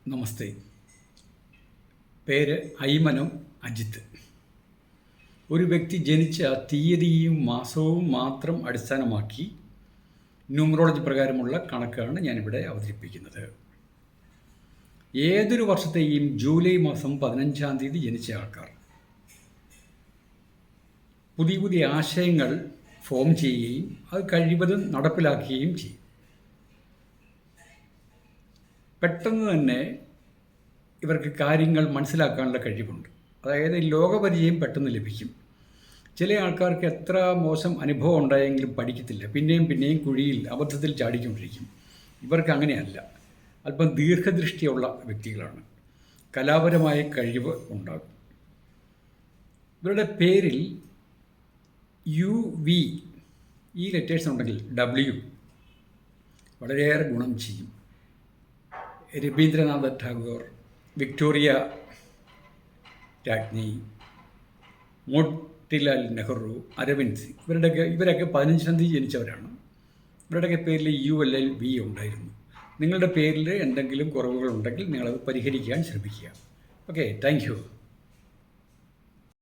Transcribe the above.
നമസ്തേ. പേര് ഐമനം അജിത്ത്. ഒരു വ്യക്തി ജനിച്ച തീയതിയും മാസവും മാത്രം അടിസ്ഥാനമാക്കി ന്യൂമറോളജി പ്രകാരമുള്ള കണക്കാണ് ഞാനിവിടെ അവതരിപ്പിക്കുന്നത്. ഏതൊരു വർഷത്തെയും ജൂലൈ മാസം 15-ാം തീയതി ജനിച്ച ആൾക്കാർ പുതിയ പുതിയ ആശയങ്ങൾ ഫോം ചെയ്യുകയും അത് കഴിവതും നടപ്പിലാക്കുകയും ചെയ്യും. പെട്ടെന്ന് തന്നെ ഇവർക്ക് കാര്യങ്ങൾ മനസ്സിലാക്കാനുള്ള കഴിവുണ്ട്. അതായത് ലോകപരിചയം പെട്ടെന്ന് ലഭിക്കും. ചില ആൾക്കാർക്ക് എത്ര മോശം അനുഭവം ഉണ്ടായെങ്കിലും പഠിക്കത്തില്ല, പിന്നെയും പിന്നെയും കുഴിയിൽ അബദ്ധത്തിൽ ചാടിക്കൊണ്ടിരിക്കും. ഇവർക്ക് അങ്ങനെയല്ല, അല്പം ദീർഘദൃഷ്ടിയുള്ള വ്യക്തികളാണ്. കലാപരമായ കഴിവ് ഉണ്ടാകും. ഇവരുടെ പേരിൽ UV ഈ ലെറ്റേഴ്സ് ഉണ്ടെങ്കിൽ W വളരെയേറെ ഗുണം ചെയ്യും. രവീന്ദ്രനാഥ ടാഗോർ, വിക്ടോറിയ രാജ്ഞി, മോട്ടിലാൽ നെഹ്റു, അരവിന്ദ് ഇവരൊക്കെ 15-ാം തീയതി ജനിച്ചവരാണ്. ഇവരുടെയൊക്കെ പേരിൽ ULLV ഉണ്ടായിരുന്നു. നിങ്ങളുടെ പേരിൽ എന്തെങ്കിലും കുറവുകളുണ്ടെങ്കിൽ നിങ്ങളത് പരിഹരിക്കാൻ ശ്രമിക്കുക. Okay, thank you.